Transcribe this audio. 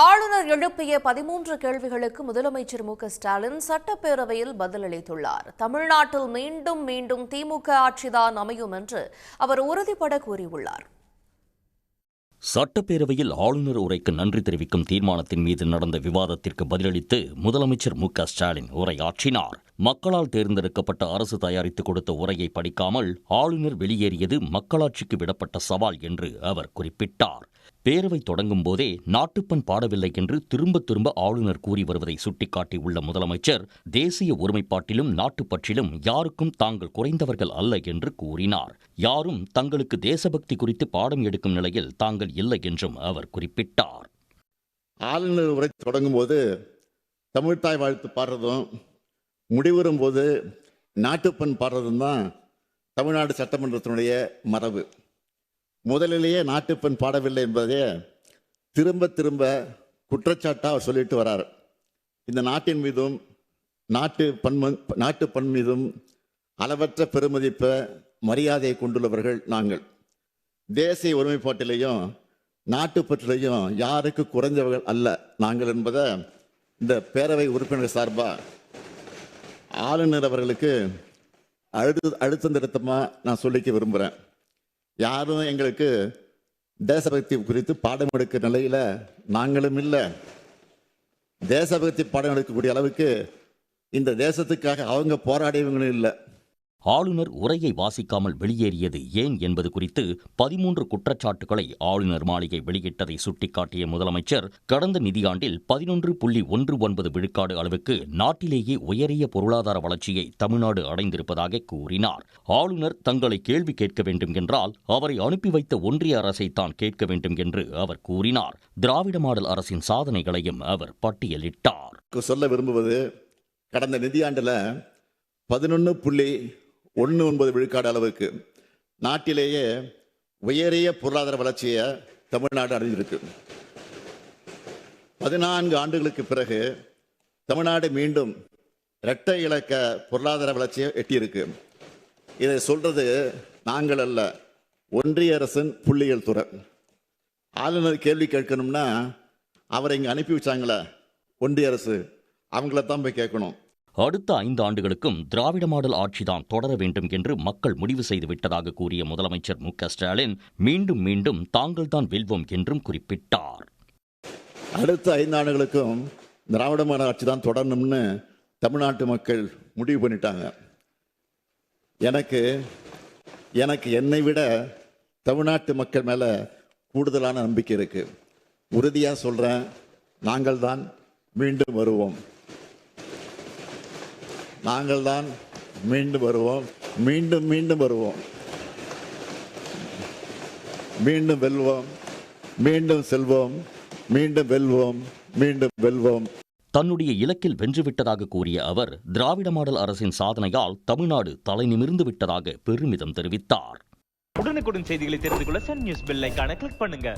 ஆளுநர் எழுப்பிய 13 கேள்விகளுக்கு முதலமைச்சர் மு.க.ஸ்டாலின் சட்டப்பேரவையில் பதிலளித்துள்ளார். தமிழ்நாட்டில் மீண்டும் மீண்டும் திமுக ஆட்சிதான் அமையும் என்று அவர் உறுதிபட கூறியுள்ளார். சட்டப்பேரவையில் ஆளுநர் உரைக்கு நன்றி தெரிவிக்கும் தீர்மானத்தின் மீது நடந்த விவாதத்திற்கு பதிலளித்து முதலமைச்சர் மு.க.ஸ்டாலின் உரையாற்றினார். மக்களால் தேர்ந்தெடுக்கப்பட்ட அரசு தயாரித்துக் கொடுத்த உரையை படிக்காமல் ஆளுநர் வெளியேறியது மக்களாட்சிக்கு விடப்பட்ட சவால் என்று அவர் குறிப்பிட்டார். பேரவை தொடங்கும் போதே நாட்டுப்பண் பாடவில்லை என்று திரும்ப திரும்ப ஆளுநர் கூறி வருவதை சுட்டிக்காட்டியுள்ள முதலமைச்சர் தேசிய ஒருமைப்பாட்டிலும் நாட்டுப்பற்றிலும் யாருக்கும் தாங்கள் குறைந்தவர்கள் அல்ல என்று கூறினார். யாரும் தங்களுக்கு தேசபக்தி குறித்து பாடம் எடுக்கும் நிலையில் தாங்கள் இல்லை என்றும் அவர் குறிப்பிட்டார். ஆளுநர் உரை தொடங்கும் போது தமிழ்தாய் வாழ்த்து பாடுறதும் முடிவுறும் போது நாட்டுப்பண் பாடுறதும் தான் தமிழ்நாடு சட்டமன்றத்தினுடைய மரபு. முதலிலேயே நாட்டுப்பண் பாடவில்லை என்பதே திரும்ப திரும்ப குற்றச்சாட்டாக அவர் சொல்லிட்டு வரார். இந்த நாட்டின் மீதும் நாட்டுப்பண் மீதும் அளவற்ற பெருமதிப்பை மரியாதையை கொண்டுள்ளவர்கள் நாங்கள். தேசிய ஒருமைப்பாட்டிலையும் நாட்டுப்பற்றிலையும் யாருக்கு குறைந்தவர்கள் அல்ல நாங்கள் என்பதை இந்த பேரவை உறுப்பினர் சார்பாக ஆளுநர் அவர்களுக்கு அழுத்தம் திருத்தமாக நான் சொல்லிக்க விரும்புகிறேன். யாரும் எங்களுக்கு தேசபக்தி குறித்து பாடம் எடுக்கிற நிலையில் நாங்களும் இல்லை. தேசபக்தி பாடம் எடுக்கக்கூடிய அளவுக்கு இந்த தேசத்துக்காக அவங்க போராடியவங்களும் இல்லை. ஆளுநர் உரையை வாசிக்காமல் வெளியேறியது ஏன் என்பது குறித்து 13 குற்றச்சாட்டுகளை ஆளுநர் மாளிகை வெளியிட்டதை சுட்டிக்காட்டிய முதலமைச்சர் கடந்த நிதியாண்டில் 11.19 விழுக்காடு அளவுக்கு நாட்டிலேயே உயரிய பொருளாதார வளர்ச்சியை தமிழ்நாடு அடைந்திருப்பதாக கூறினார். ஆளுநர் தங்களை கேள்வி கேட்க வேண்டும் என்றால் அவரை அனுப்பி வைத்த ஒன்றிய அரசை தான் கேட்க வேண்டும் என்று அவர் கூறினார். திராவிட மாடல் அரசின் சாதனைகளையும் அவர் பட்டியலிட்டார். சொல்ல விரும்புவது கடந்த நிதியாண்டில் 11.19 விழுக்காடு அளவுக்கு நாட்டிலேயே உயரிய பொருளாதார வளர்ச்சியை தமிழ்நாடு அடைஞ்சிருக்கு. 14 ஆண்டுகளுக்கு பிறகு தமிழ்நாடு மீண்டும் இரட்டை இலக்க பொருளாதார வளர்ச்சியை எட்டியிருக்கு. இதை சொல்றது நாங்கள் அல்ல, ஒன்றிய அரசின் புள்ளியியல் துறை. ஆளுநர் கேள்வி கேட்கணும்னா அவரை இங்கே அனுப்பி வச்சாங்களே ஒன்றிய அரசு, அவங்கள தான் போய் கேட்கணும். அடுத்த 5 ஆண்டுகளுக்கும் திராவிட மாடல் ஆட்சிதான் தொடர வேண்டும் என்று மக்கள் முடிவு செய்து விட்டதாக கூறிய முதலமைச்சர் மு.க.ஸ்டாலின் மீண்டும் மீண்டும் தாங்கள்தான் வெல்வோம் என்றும் குறிப்பிட்டார். அடுத்த 5 ஆண்டுகளுக்கும் திராவிட மாடல் ஆட்சி தான் தொடரணும்னு தமிழ்நாட்டு மக்கள் முடிவு பண்ணிட்டாங்க. எனக்கு என்னை விட தமிழ்நாட்டு மக்கள் மேல கூடுதலான நம்பிக்கை இருக்கு. உறுதியாக சொல்றேன், நாங்கள் தான் மீண்டும் வருவோம். நாங்கள் தான் மீண்டும் வருவோம், மீண்டும் மீண்டும் வருவோம், மீண்டும் வெல்வோம், மீண்டும் செல்வோம், மீண்டும் வெல்வோம், மீண்டும் வெல்வோம். தன்னுடைய இலக்கில் வென்றுவிட்டதாக கூறிய அவர் திராவிட மாடல் அரசின் சாதனையால் தமிழ்நாடு தலை நிமிர்ந்து விட்டதாக பெருமிதம் தெரிவித்தார். உடனுக்குடன் செய்திகளை தெரிந்து கொள்ள சன் நியூஸ் பெல் ஐகானை கிளிக் பண்ணுங்க.